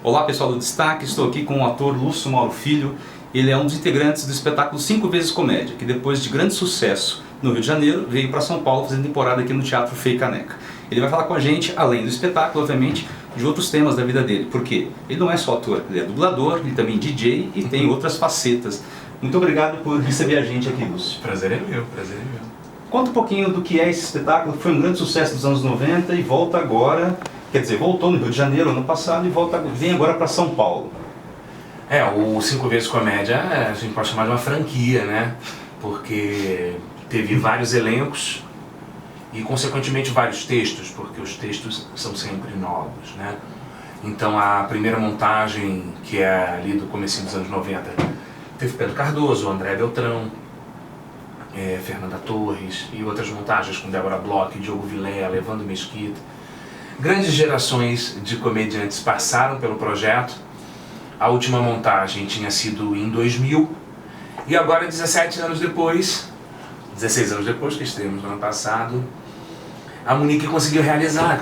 Olá pessoal do Destaque, estou aqui com o ator Lúcio Mauro Filho. Ele é um dos integrantes do espetáculo 5 vezes Comédia, que depois de grande sucesso no Rio de Janeiro, veio para São Paulo fazendo temporada aqui no Teatro Frei Caneca. Ele vai falar com a gente, além do espetáculo, obviamente, de outros temas da vida dele, porque ele não é só ator, ele é dublador, ele também DJ e tem outras facetas. Muito obrigado por receber a gente aqui, Lúcio. Prazer é meu, prazer é meu. Conta um pouquinho do que é esse espetáculo, foi um grande sucesso dos anos 90 e volta agora, quer dizer, voltou no Rio de Janeiro ano passado e vem agora para São Paulo. O 5 vezes Comédia, a gente pode chamar de uma franquia, né? Porque teve vários elencos e, consequentemente, vários textos, porque os textos são sempre novos, né? Então, a primeira montagem, que é ali do comecinho dos anos 90, teve Pedro Cardoso, André Beltrão, Fernanda Torres e outras montagens com Débora Bloch, Diogo Vilela, Evandro Mesquita. Grandes gerações de comediantes passaram pelo projeto. A última montagem tinha sido em 2000 e agora, 16 anos depois, que estreamos no ano passado, a Monique conseguiu realizar,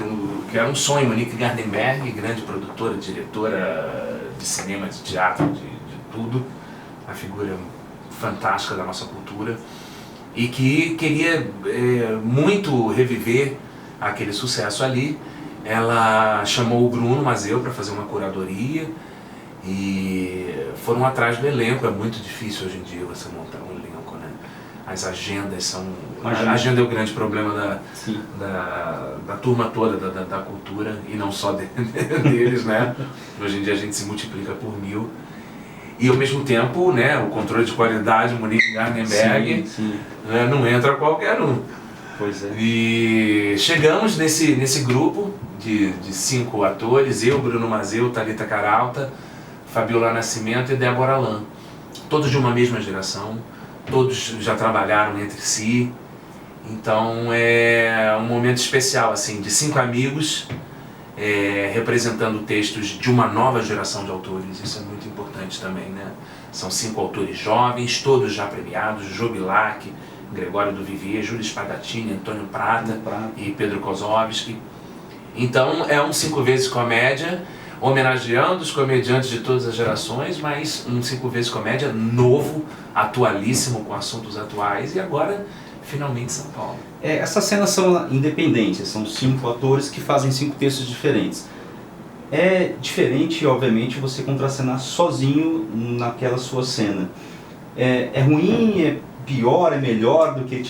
que era um sonho. Monique Gardenberg, grande produtora, diretora de cinema, de teatro, de tudo, uma figura fantástica da nossa cultura, e que queria muito reviver aquele sucesso ali. Ela chamou o Bruno Mazzeo para fazer uma curadoria e foram atrás do elenco. É muito difícil hoje em dia você montar um elenco, né? As agendas são... A agenda é o grande problema da turma toda da cultura, e não só deles, né? Hoje em dia a gente se multiplica por 1000. E ao mesmo tempo, né, o controle de qualidade, Monique Gardenberg, né, não entra qualquer um. Pois é. E chegamos nesse grupo de 5 atores, eu, Bruno Mazzeo, Thalita Caralta, Fabiola Nascimento e Débora Lan. Todos de uma mesma geração, todos já trabalharam entre si. Então é um momento especial, assim, de 5 amigos representando textos de uma nova geração de autores. Isso é muito importante também, né? São 5 autores jovens, todos já premiados: Jô Bilac, Gregório do Vivier, Júlio Spagatini, Antônio Prata e Pedro Kozlovski. Então é um 5 vezes Comédia, homenageando os comediantes de todas as gerações, mas um 5 vezes Comédia novo, atualíssimo, com assuntos atuais, e agora finalmente São Paulo. Essas cenas são independentes, são 5 atores que fazem 5 textos diferentes. É diferente, obviamente, você contracenar sozinho naquela sua cena. É ruim, é pior, é melhor do que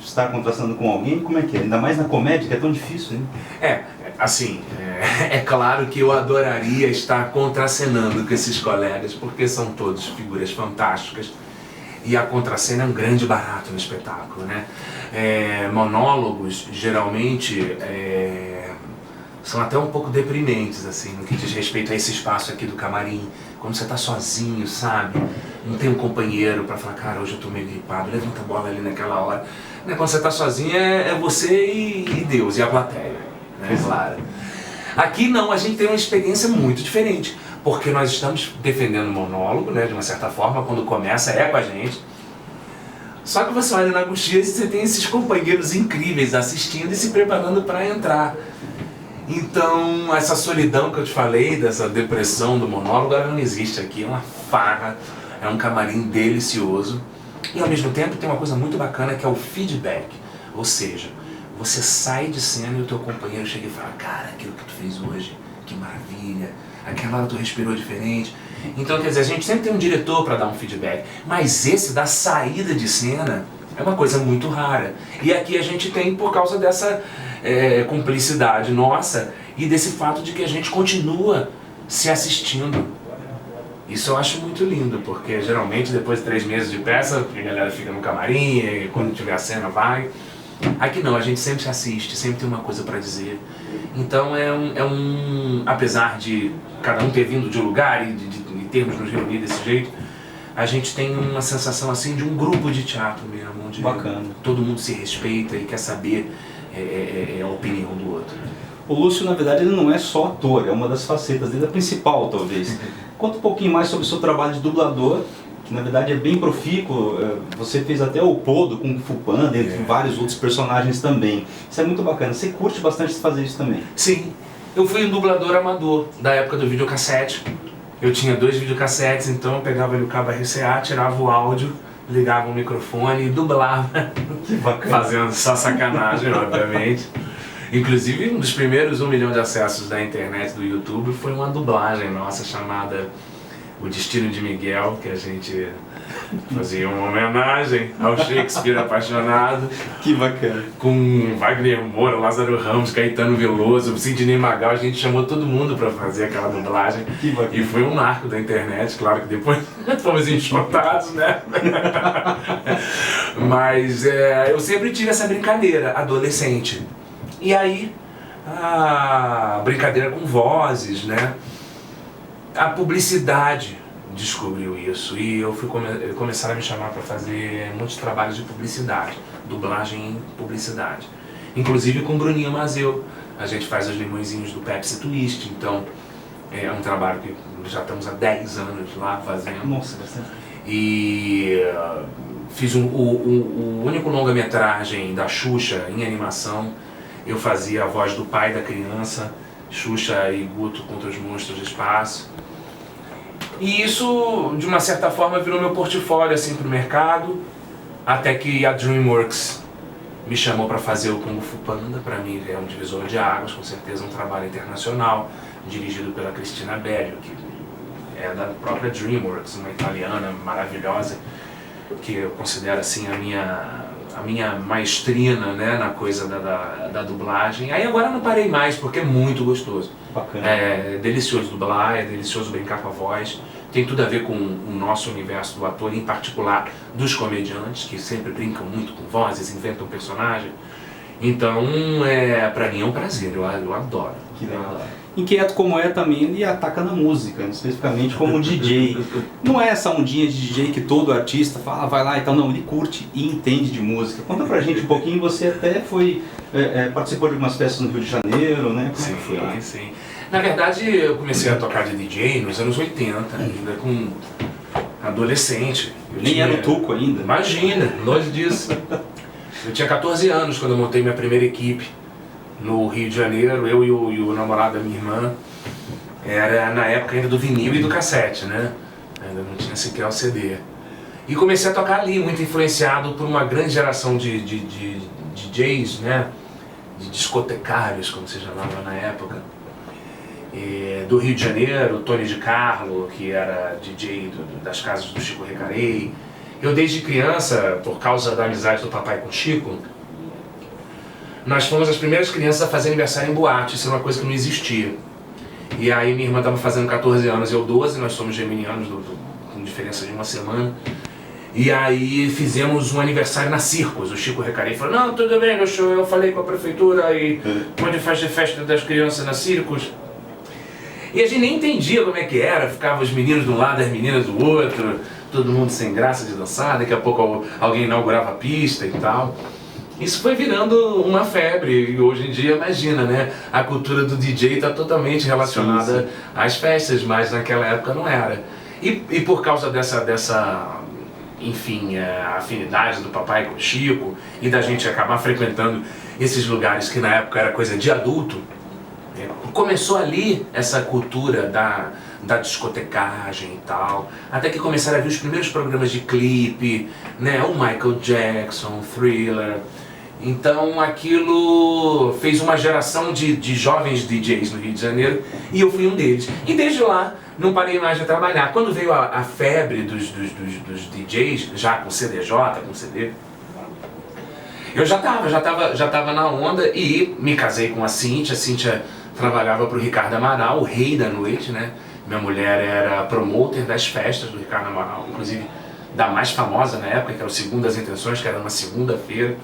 estar contracenando com alguém? Como é que é? Ainda mais na comédia, que é tão difícil, né? É claro que eu adoraria estar contracenando com esses colegas, porque são todos figuras fantásticas. E a contracena é um grande barato no espetáculo, né? Monólogos, geralmente, são até um pouco deprimentes, assim, no que diz respeito a esse espaço aqui do camarim. Quando você tá sozinho, sabe? Não tem um companheiro pra falar, cara, hoje eu tô meio gripado, levanta a bola ali naquela hora. Né? Quando você tá sozinho, é você e Deus, e a plateia, né? Claro. Aqui não, a gente tem uma experiência muito diferente, porque nós estamos defendendo o monólogo, né, de uma certa forma. Quando começa é com a gente. Só que você olha na coxinha e você tem esses companheiros incríveis assistindo e se preparando para entrar. Então, essa solidão que eu te falei, dessa depressão do monólogo, ela não existe aqui. É uma farra, é um camarim delicioso. E ao mesmo tempo tem uma coisa muito bacana, que é o feedback. Ou seja, você sai de cena e o teu companheiro chega e fala, cara, aquilo que tu fez hoje, que maravilha, aquela hora tu respirou diferente. Então, quer dizer, a gente sempre tem um diretor para dar um feedback, mas esse da saída de cena é uma coisa muito rara. E aqui a gente tem por causa dessa cumplicidade nossa e desse fato de que a gente continua se assistindo. Isso eu acho muito lindo, porque geralmente depois de 3 meses de peça, a galera fica no camarim e quando tiver a cena vai. Aqui não, a gente sempre se assiste, sempre tem uma coisa para dizer. Então apesar de cada um ter vindo de um lugar e de termos nos reunido desse jeito, a gente tem uma sensação assim de um grupo de teatro mesmo, onde bacana. Todo mundo se respeita e quer saber a opinião do outro. O Lúcio, na verdade, ele não é só ator, é uma das facetas dele, a principal, talvez. Conta um pouquinho mais sobre o seu trabalho de dublador, que na verdade é bem profícuo. Você fez até o Podo com o Fu Panda, entre vários outros personagens também. Isso é muito bacana. Você curte bastante fazer isso também? Sim. Eu fui um dublador amador da época do videocassete. Eu tinha 2 videocassetes, então eu pegava ali o cabo RCA, tirava o áudio, ligava o microfone e dublava. Que bacana. Fazendo só sacanagem, obviamente. Inclusive, um dos primeiros 1 milhão de acessos da internet do YouTube foi uma dublagem nossa chamada O Destino de Miguel, que a gente fazia uma homenagem ao Shakespeare apaixonado. Que bacana. Com Wagner Moura, Lázaro Ramos, Caetano Veloso, Sidney Magal, a gente chamou todo mundo para fazer aquela dublagem. Que bacana. E foi um marco da internet, claro que depois fomos enxotados, né? Mas eu sempre tive essa brincadeira, adolescente. E aí, a brincadeira com vozes, né? A publicidade descobriu isso e eu fui começar a me chamar para fazer muitos trabalhos de publicidade, dublagem em publicidade. Inclusive com o Bruninho Mazeu, a gente faz os limõezinhos do Pepsi Twist, então é um trabalho que já estamos há 10 anos lá fazendo. Nossa, bastante. E fiz o único longa-metragem da Xuxa em animação. Eu fazia a voz do pai da criança, Xuxa e Guto contra os monstros do espaço. E isso, de uma certa forma, virou meu portfólio assim pro mercado, até que a DreamWorks me chamou para fazer o Kung Fu Panda. Para mim é um divisor de águas, com certeza um trabalho internacional, dirigido pela Cristina Bello, que é da própria DreamWorks, uma italiana maravilhosa, que eu considero assim a minha maestrina, né, na coisa da dublagem. Aí agora não parei mais, porque é muito gostoso. Bacana. É delicioso dublar, é delicioso brincar com a voz. Tem tudo a ver com o nosso universo do ator, em particular dos comediantes, que sempre brincam muito com vozes, inventam personagem. Então, pra mim é um prazer, eu adoro. Que legal. Inquieto como é também, ele ataca na música, especificamente como DJ. Não é essa ondinha de DJ que todo artista fala, vai lá e tal, não, ele curte e entende de música. Conta pra gente um pouquinho, você até participou de algumas festas no Rio de Janeiro, né? Como sim, é que foi lá? Sim. Na verdade, eu comecei a tocar de DJ nos anos 80, ainda com adolescente. Nem era o Tuco ainda? Imagina, longe disso. Eu tinha 14 anos quando eu montei minha primeira equipe no Rio de Janeiro, eu e o namorado da minha irmã. Era na época ainda do vinil e do cassete, né? Ainda não tinha sequer o CD. E comecei a tocar ali, muito influenciado por uma grande geração de DJs, né? De discotecários, como se chamava na época. Do Rio de Janeiro, Tony de Carlo, que era DJ das casas do Chico Recarey. Eu desde criança, por causa da amizade do papai com o Chico, nós fomos as primeiras crianças a fazer aniversário em boate, isso é uma coisa que não existia. E aí minha irmã estava fazendo 14 anos, eu 12, nós somos geminianos com diferença de uma semana. E aí fizemos um aniversário na Circos, o Chico Recarey falou, não, tudo bem, eu falei com a prefeitura e pode fazer festa das crianças na Circos. E a gente nem entendia como é que era, ficavam os meninos de um lado, as meninas do outro, todo mundo sem graça de dançar, daqui a pouco alguém inaugurava a pista e tal. Isso foi virando uma febre e hoje em dia, imagina, né? A cultura do DJ está totalmente relacionada sim. às festas, mas naquela época não era. E por causa dessa enfim, afinidade do papai com o Chico e da gente acabar frequentando esses lugares que na época era coisa de adulto, começou ali essa cultura da discotecagem e tal, até que começaram a vir os primeiros programas de clipe, né, o Michael Jackson, o Thriller. Então aquilo fez uma geração de jovens DJs no Rio de Janeiro e eu fui um deles. E desde lá não parei mais de trabalhar. Quando veio a febre dos DJs, já com CDJ, com CD, eu já tava na onda e me casei com a Cíntia. A Cíntia trabalhava para o Ricardo Amaral, o rei da noite, né? Minha mulher era promoter das festas do Ricardo Amaral, inclusive da mais famosa na época, que era o Segundo das Intenções, que era uma segunda-feira.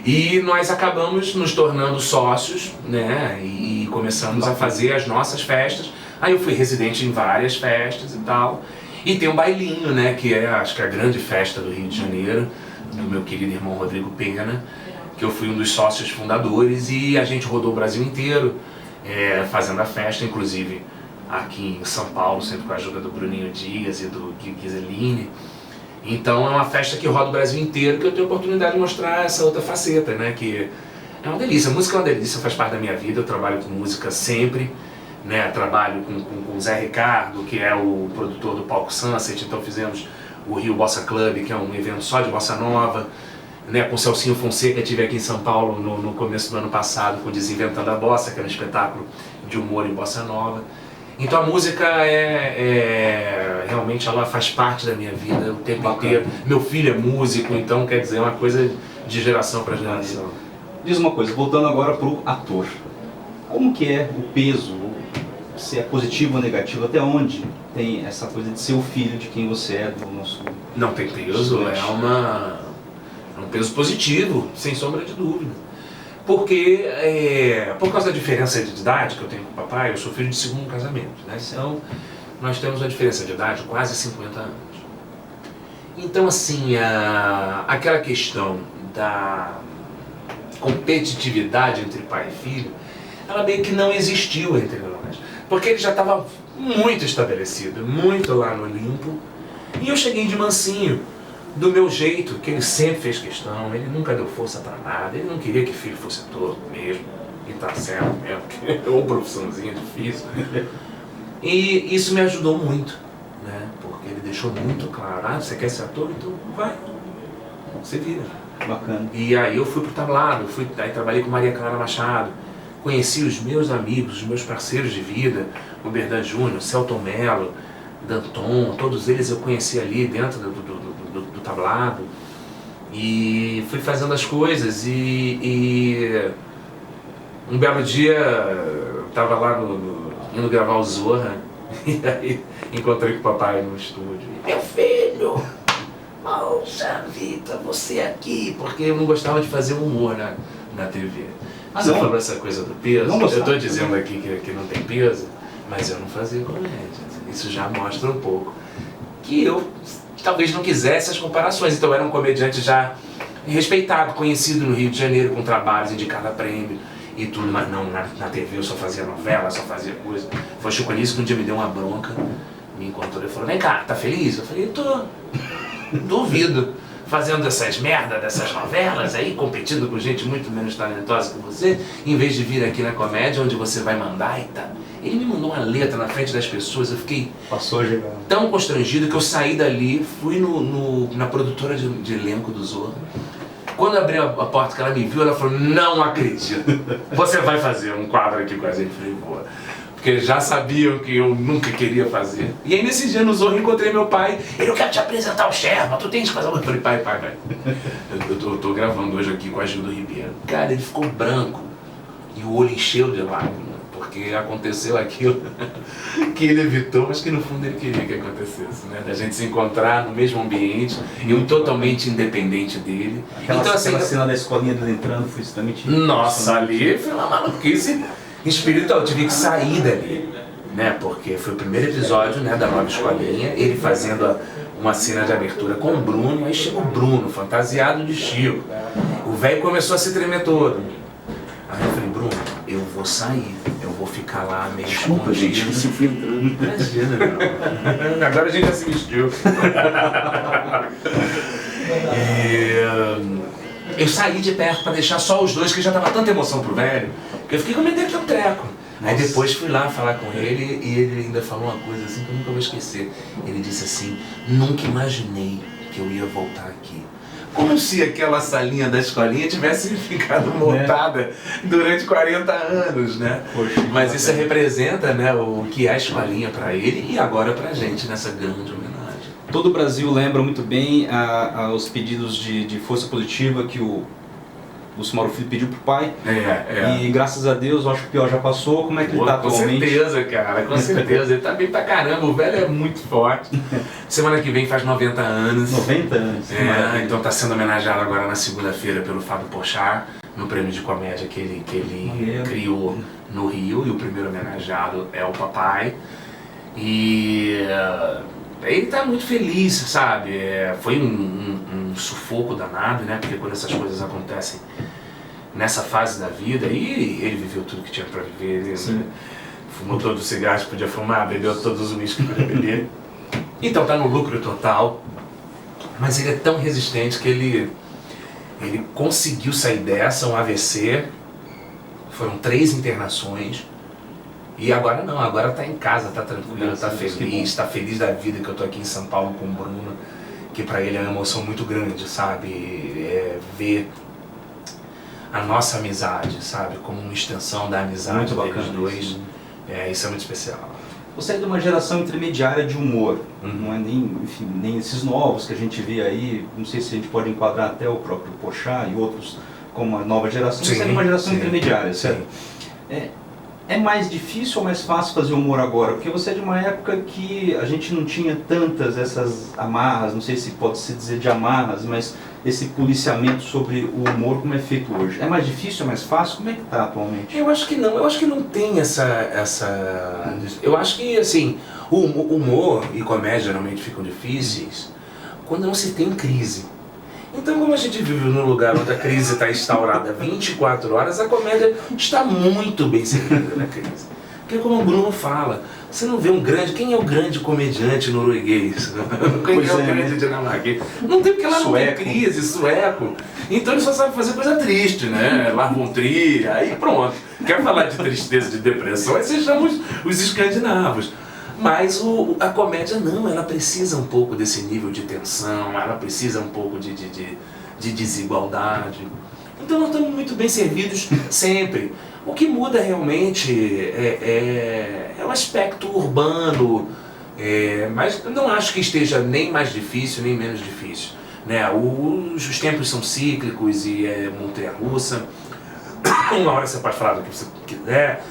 E nós acabamos nos tornando sócios, né? E começamos a fazer as nossas festas. Aí eu fui residente em várias festas e tal. E tem um bailinho, né? Que é, acho que a grande festa do Rio de Janeiro, do meu querido irmão Rodrigo Pena, que eu fui um dos sócios fundadores e a gente rodou o Brasil inteiro fazendo a festa, inclusive aqui em São Paulo, sempre com a ajuda do Bruninho Dias e do Ghiseline. Então é uma festa que roda o Brasil inteiro, que eu tenho a oportunidade de mostrar essa outra faceta, né? Que É uma delícia, a música é uma delícia, faz parte da minha vida, eu trabalho com música sempre, né? Trabalho com o Zé Ricardo, que é o produtor do Palco Sunset, então fizemos o Rio Bossa Club, que é um evento só de bossa nova, né? Com o Celcinho Fonseca, estive aqui em São Paulo no começo do ano passado com Desinventando a Bossa, que era um espetáculo de humor em bossa nova. Então a música realmente ela faz parte da minha vida o tempo inteiro. Meu filho é músico, então quer dizer, é uma coisa de geração para geração. Diz uma coisa, voltando agora pro ator. Como que é o peso, se é positivo ou negativo, até onde tem essa coisa de ser o filho de quem você é, do nosso... Não tem peso, é um peso positivo, sem sombra de dúvida. Porque, por causa da diferença de idade que eu tenho com o papai, eu sou filho de segundo casamento, né? Então, nós temos uma diferença de idade de quase 50 anos. Então, assim, aquela questão da competitividade entre pai e filho, ela meio que não existiu entre nós. Porque ele já estava muito estabelecido, muito lá no Olimpo, e eu cheguei de mansinho, do meu jeito, que ele sempre fez questão, ele nunca deu força para nada, ele não queria que filho fosse ator mesmo, e tá certo mesmo, que é uma profissãozinha difícil. E isso me ajudou muito, né? Porque ele deixou muito claro, você quer ser ator? Então vai, você vira. Bacana. E aí eu fui pro tablado, aí trabalhei com Maria Clara Machado, conheci os meus amigos, os meus parceiros de vida, o Berdan Júnior, Celton Mello, Danton, todos eles eu conheci ali dentro do tablado, e fui fazendo as coisas, e um belo dia eu estava lá indo gravar o Zorra, e aí encontrei com o papai no estúdio. Meu filho! Poxa vida, você aqui! Porque eu não gostava de fazer humor na TV. Você falou essa coisa do peso, eu estou dizendo aqui que não tem peso, mas eu não fazia comédia. Isso já mostra um pouco que eu talvez não quisesse as comparações. Então eu era um comediante já respeitado, conhecido no Rio de Janeiro, com trabalhos, indicado a prêmio e tudo, mas não, na TV eu só fazia novela, só fazia coisa. Foi o Chico Anísio que um dia me deu uma bronca, me encontrou e falou: vem cá, tá feliz? Eu falei: tô, duvido. Fazendo essas merdas, dessas novelas aí, competindo com gente muito menos talentosa que você, em vez de vir aqui na comédia, onde você vai mandar e tal. Ele me mandou uma letra na frente das pessoas, eu fiquei tão constrangido que eu saí dali, fui na produtora de elenco do Zorro. Quando abri a porta que ela me viu, ela falou: não acredito, você vai fazer um quadro aqui com a gente. Eu falei: boa. Porque já sabiam que eu nunca queria fazer. E aí nesse dia no Zorro encontrei meu pai. Ele: eu quero te apresentar o Sherman, tu tens que fazer uma... Eu falei: pai. Eu tô gravando hoje aqui com a Gildo Ribeiro. Cara, ele ficou branco e o olho encheu de lágrimas. Porque aconteceu aquilo que ele evitou, mas que no fundo ele queria que acontecesse, né? Da gente se encontrar no mesmo ambiente, eu totalmente independente dele. Aquela cena da escolinha dele entrando foi extremamente... Nossa, ali foi uma maluquice espiritual, eu tive que sair dali, né? Porque foi o primeiro episódio, né, da nova escolinha, ele fazendo uma cena de abertura com o Bruno, aí chega o Bruno, fantasiado de Chico. O velho começou a se tremer todo. Aí eu falei: Bruno, eu vou sair, eu vou ficar lá meio escondido. Gente, você foi entrando. Imagina, não. Agora a gente já se vestiu. Eu saí de perto para deixar só os dois, que já tava tanta emoção pro velho, que eu fiquei com medo dele ter um treco. Aí depois fui lá falar com ele e ele ainda falou uma coisa assim que eu nunca vou esquecer. Ele disse assim: nunca imaginei que eu ia voltar aqui. Como se aquela salinha da escolinha tivesse ficado montada durante 40 anos, né? Poxa, mas isso representa, né, o que é a escolinha para ele e agora pra gente nessa grande homenagem. Todo o Brasil lembra muito bem os pedidos de força positiva que o Lúcio Mauro Filho pediu pro pai. E graças a Deus, eu acho que o pior já passou. Como é que ele tá atualmente? Com certeza, cara, com certeza. Ele tá bem pra caramba, o velho é muito forte. Semana que vem faz 90 anos. 90 anos. Então tá sendo homenageado agora na segunda-feira pelo Fábio Porchat, no prêmio de comédia que ele criou no Rio. E o primeiro homenageado é o papai. E ele tá muito feliz, sabe? Foi um sufoco danado, né? Porque quando essas coisas acontecem nessa fase da vida, e ele viveu tudo que tinha pra viver, ele fumou todos os cigarros que podia fumar, bebeu todos os uísques que podia beber. Então tá no lucro total, mas ele é tão resistente que Ele conseguiu sair dessa, um AVC, foram 3 internações, e agora não, agora tá em casa, tá tranquilo, tá feliz da vida que eu tô aqui em São Paulo com o Bruno, que pra ele é uma emoção muito grande, sabe? Ver a nossa amizade, sabe? Como uma extensão da amizade deles dois. Isso. Isso é muito especial. Você é de uma geração intermediária de humor, não é nem esses novos que a gente vê aí, não sei se a gente pode enquadrar até o próprio Porchat e outros como a nova geração, você é de uma geração intermediária, certo? É mais difícil ou mais fácil fazer humor agora? Porque você é de uma época que a gente não tinha tantas essas amarras, não sei se pode se dizer de amarras, mas esse policiamento sobre o humor como é feito hoje. É mais difícil, é mais fácil? Como é que está atualmente? Eu acho que não tem essa... Eu acho que, assim, o humor e comédia geralmente ficam difíceis quando não se tem crise. Então, como a gente vive num lugar onde a crise está instaurada 24 horas, a comédia está muito bem servida na crise. Porque como o Bruno fala, você não vê um grande... Quem é o grande comediante norueguês? Quem é o grande dinamarquês? Não tem, porque lá não tem crise, sueco. Então ele só sabe fazer coisa triste, né? Lars von Trier, aí pronto. Quer falar de tristeza, de depressão, aí você chama os escandinavos. Mas a comédia não, ela precisa um pouco desse nível de tensão, ela precisa um pouco de desigualdade. Então nós estamos muito bem servidos sempre. O que muda realmente é o aspecto urbano, mas não acho que esteja nem mais difícil, nem menos difícil. Né? Os tempos são cíclicos e é montanha-russa. Uma hora você pode falar do que você quiser,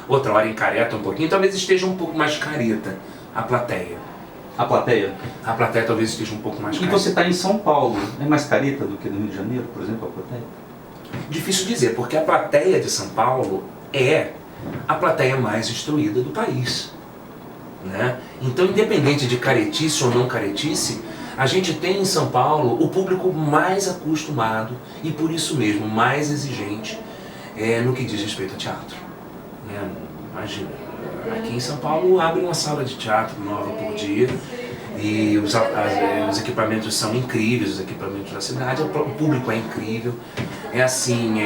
outra hora encareta um pouquinho, talvez esteja um pouco mais careta a plateia. A plateia? A plateia talvez esteja um pouco mais careta. E você está em São Paulo, é mais careta do que no Rio de Janeiro, por exemplo, a plateia? Difícil dizer, porque a plateia de São Paulo é a plateia mais instruída do país. Né? Então, independente de caretice ou não caretice, a gente tem em São Paulo o público mais acostumado e por isso mesmo mais exigente no que diz respeito ao teatro. Né? Imagina, aqui em São Paulo abre uma sala de teatro nova por dia e os equipamentos são incríveis, os equipamentos da cidade, o público é incrível. É assim,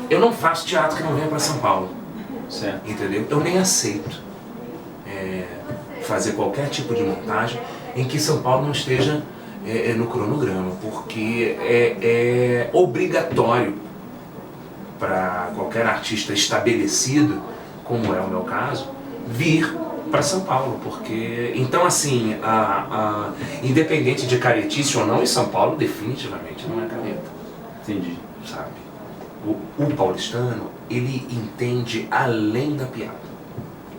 eu não faço teatro que não venha para São Paulo, certo. Entendeu? Eu nem aceito fazer qualquer tipo de montagem em que São Paulo não esteja no cronograma, porque é obrigatório para qualquer artista estabelecido, como é o meu caso, vir para São Paulo, porque então assim, independente de caretice ou não, em São Paulo definitivamente não é careta. Entendi. Sabe? O paulistano, ele entende além da piada,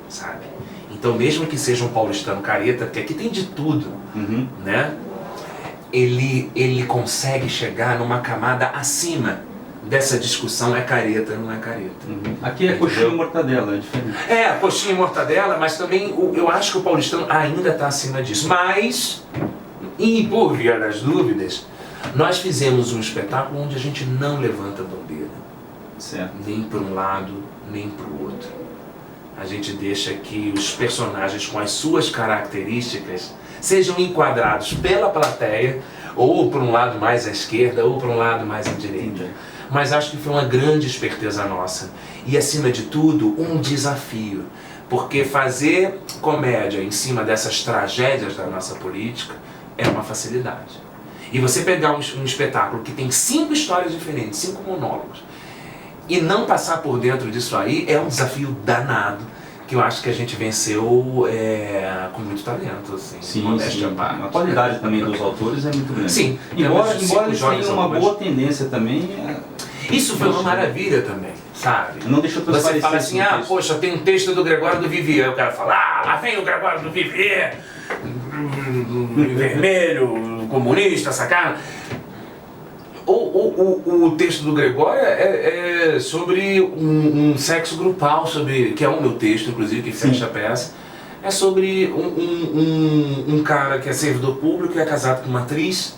sabe? Então mesmo que seja um paulistano careta, porque aqui tem de tudo, né? Ele consegue chegar numa camada acima dessa discussão, é careta, não é careta. Aqui é coxinha e mortadela, é diferente. Coxinha e mortadela, mas também eu acho que o paulistano ainda está acima disso. Mas, e por via das dúvidas, nós fizemos um espetáculo onde a gente não levanta a bandeira. Certo. Nem para um lado, nem para o outro. A gente deixa que os personagens com as suas características sejam enquadrados pela plateia, ou para um lado mais à esquerda, ou para um lado mais à direita. Mas acho que foi uma grande esperteza nossa. E, acima de tudo, um desafio. Porque fazer comédia em cima dessas tragédias da nossa política é uma facilidade. E você pegar um espetáculo que tem 5 histórias diferentes, 5 monólogos, e não passar por dentro disso aí é um desafio danado, que eu acho que a gente venceu com muito talento, assim. Sim. A qualidade também dos autores é muito grande. Sim. Embora eles tenham uma boa tendência também. Isso foi uma maravilha também, sabe? Não deixa você fala assim, poxa, tem um texto do Gregório do Vivier, o cara fala, lá vem o Gregório do Vivier, vermelho, comunista, sacana. O texto do Gregório é sobre um sexo grupal, que é o meu texto, inclusive, que fecha a peça. É sobre um cara que é servidor público, que é casado com uma atriz,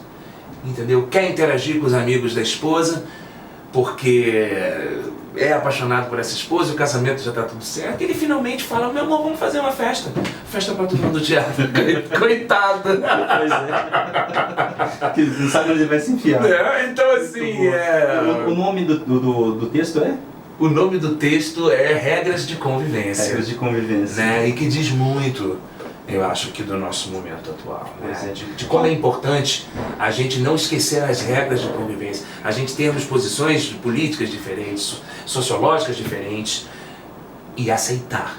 entendeu? Quer interagir com os amigos da esposa, porque é apaixonado por essa esposa, o casamento já está tudo certo, e ele finalmente fala, meu amor, vamos fazer uma festa. Festa pra todo mundo do teatro. Coitado. Pois é. Que não sabe onde vai se enfiar. Então assim, O nome do texto é? O nome do texto é Regras de Convivência. Regras de Convivência. Né? E que diz muito, eu acho, que do nosso momento atual. Né? Pois é. De como é importante a gente não esquecer as regras de convivência. A gente termos posições políticas diferentes, sociológicas diferentes e aceitar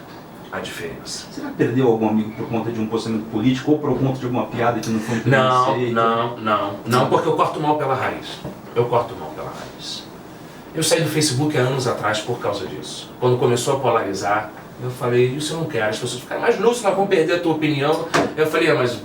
a diferença. Você já perdeu algum amigo por conta de um posicionamento político ou por conta de alguma piada que não foi muito Não, porque eu corto mal pela raiz. Eu corto mal pela raiz. Eu saí do Facebook há anos atrás por causa disso. Quando começou a polarizar, eu falei, isso eu não quero. As pessoas ficaram, mas Lúcio, nós vamos perder a tua opinião. Eu falei, mas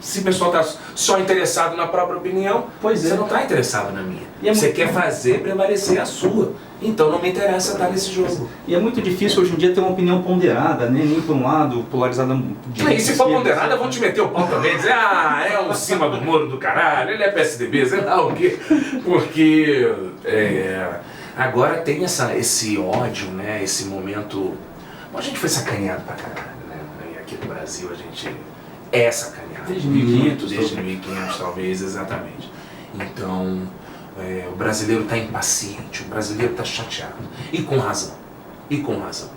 se o pessoal está só interessado na própria opinião, você não está interessado na minha. Você quer fazer prevalecer a sua. Então não me interessa estar nesse jogo. E é muito difícil hoje em dia ter uma opinião ponderada, né? Nem por um lado, polarizada de e se for ponderada, vão te meter o pau também, dizer, é um cima do muro do caralho, ele é PSDB, sei lá o quê. Porque agora tem esse ódio, né? Esse momento. Bom, a gente foi sacaneado pra caralho, né? E aqui no Brasil a gente é sacaneado. Desde 1500. Desde 1500, talvez, exatamente. Então, o brasileiro está impaciente, o brasileiro está chateado. E com razão. E com razão.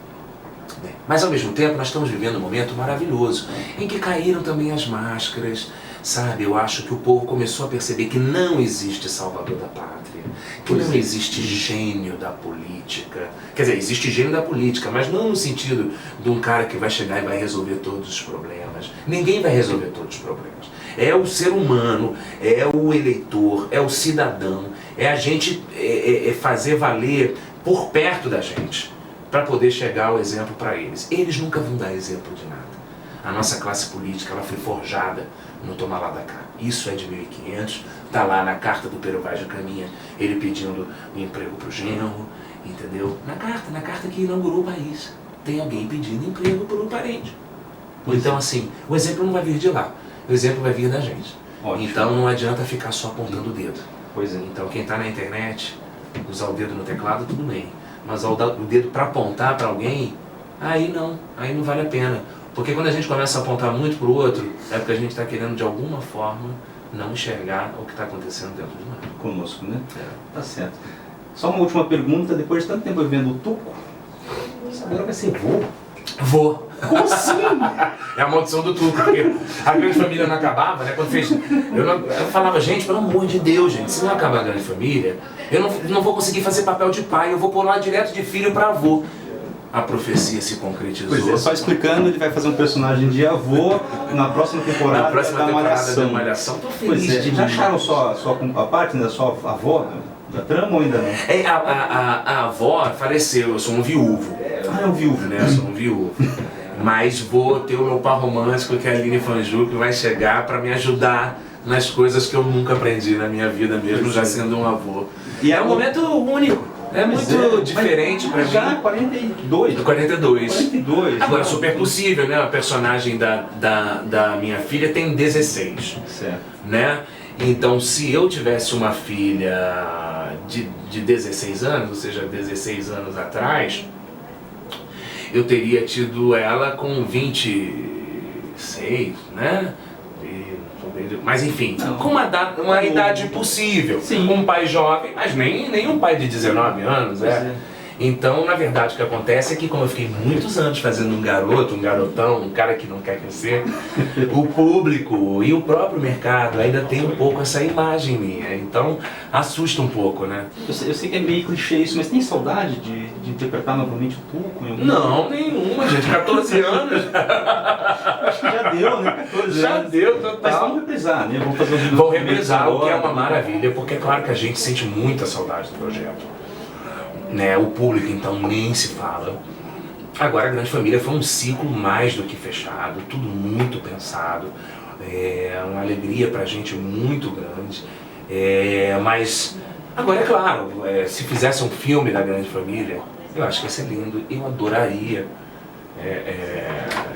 Mas, ao mesmo tempo, nós estamos vivendo um momento maravilhoso, em que caíram também as máscaras, sabe? Eu acho que o povo começou a perceber que não existe salvador da pátria, que não existe gênio da política. Quer dizer, existe gênio da política, mas não no sentido de um cara que vai chegar e vai resolver todos os problemas. Ninguém vai resolver todos os problemas. É o ser humano, é o eleitor, é o cidadão, é a gente fazer valer por perto da gente, para poder chegar ao exemplo para eles. Eles nunca vão dar exemplo de nada. A nossa classe política, ela foi forjada no toma lá da cá. Isso é de 1500, está lá na carta do Pero Vaz de Caminha, ele pedindo um emprego para o genro, entendeu? Na carta que inaugurou o país, tem alguém pedindo emprego para o parente. Então assim, o exemplo não vai vir de lá, o exemplo vai vir da gente. Ótimo. Então não adianta ficar só apontando o dedo. Pois é. Então quem está na internet, usar o dedo no teclado, tudo bem. Mas ao dar o dedo para apontar para alguém, aí não vale a pena. Porque quando a gente começa a apontar muito para o outro, é porque a gente está querendo de alguma forma não enxergar o que está acontecendo dentro de nós. Conosco, né? Tá certo. Só uma última pergunta, depois de tanto tempo vivendo o Tuco, agora vai ser vô? Vô. Como assim? É a maldição do Tuco, porque a Grande Família não acabava, né? Quando fez. Eu falava, gente, pelo amor de Deus, gente, se não acabar a Grande Família, eu não vou conseguir fazer papel de pai, eu vou pular direto de filho para avô. A profecia se concretizou. Pois é, só explicando, ele vai fazer um personagem de avô na próxima temporada, da Malhação. Tô feliz. Pois é, já acharam a parte da sua avó da trama ou ainda não? A avó faleceu, eu sou um viúvo. É um viúvo, né? Eu sou um viúvo. Mas vou ter o meu par romântico, que é a Aline Fanju, que vai chegar para me ajudar nas coisas que eu nunca aprendi na minha vida, mesmo já sendo um avô. E é um momento único. É muito diferente pra mim. Já 42. 42. Agora, super possível, né? A personagem da minha filha tem 16. Certo. Né? Então, se eu tivesse uma filha de 16 anos, ou seja, 16 anos atrás, eu teria tido ela com 26, né? Mas enfim, com uma idade possível. Sim. Um pai jovem, mas nem um pai de 19 anos. Então, na verdade, o que acontece é que, como eu fiquei muitos anos fazendo um garotão, um cara que não quer crescer, o público e o próprio mercado ainda tem um pouco essa imagem minha. Então, assusta um pouco, né? Eu sei que é meio clichê isso, mas tem saudade de interpretar novamente o Tuco? Não, nenhuma, gente. 14 anos. Acho que já deu, né? 14 anos. Já deu, total. Mas vamos reprisar, né? Vão reprisar, o que é uma maravilha, porque é claro que a gente sente muita saudade do projeto. Né? O público, então, nem se fala. Agora, a Grande Família foi um ciclo mais do que fechado, tudo muito pensado. É uma alegria pra gente muito grande. Mas, agora, é claro, se fizesse um filme da Grande Família, eu acho que ia ser lindo. Eu adoraria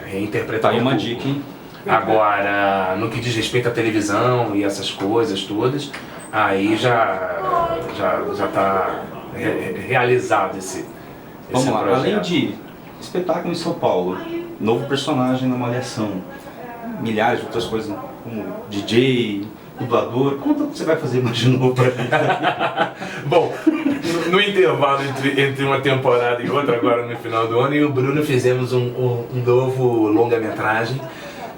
reinterpretar aí uma dica, hein? Agora, no que diz respeito à televisão e essas coisas todas, aí já está realizado esse Vamos lá, projeto. além de espetáculo em São Paulo, novo personagem na Malhação. Milhares de outras coisas, como DJ, dublador. Conta o que você vai fazer mais de novo pra gente. Bom, no intervalo entre uma temporada e outra, agora no final do ano, eu e o Bruno fizemos um novo longa-metragem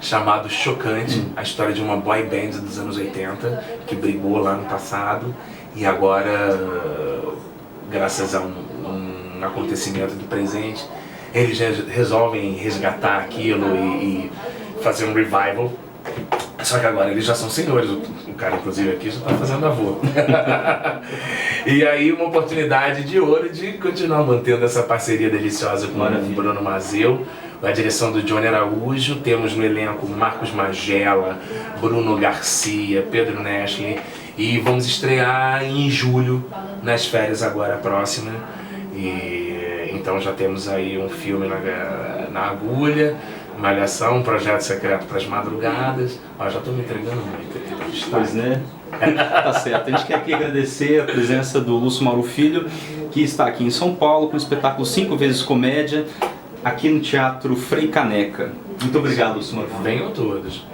chamado Chocante, a história de uma boy band dos anos 80 que brigou lá no passado e agora, graças a um acontecimento do presente, eles resolvem resgatar aquilo e fazer um revival. Só que agora eles já são senhores, o cara inclusive aqui já está fazendo avô. E aí uma oportunidade de ouro de continuar mantendo essa parceria deliciosa com o Bruno Mazzeo, a direção do Johnny Araújo. Temos no elenco Marcos Magela, Bruno Garcia, Pedro Nestle, e vamos estrear em julho, nas férias agora próxima. E então já temos aí um filme na agulha, Malhação, um projeto secreto para as madrugadas. Ó, já estou me entregando muito aqui. Pois né? Tá certo. A gente quer aqui agradecer a presença do Lúcio Mauro Filho, que está aqui em São Paulo com o espetáculo 5 vezes Comédia, aqui no Teatro Frei Caneca. Muito obrigado, Lúcio Mauro Filho. Venham todos.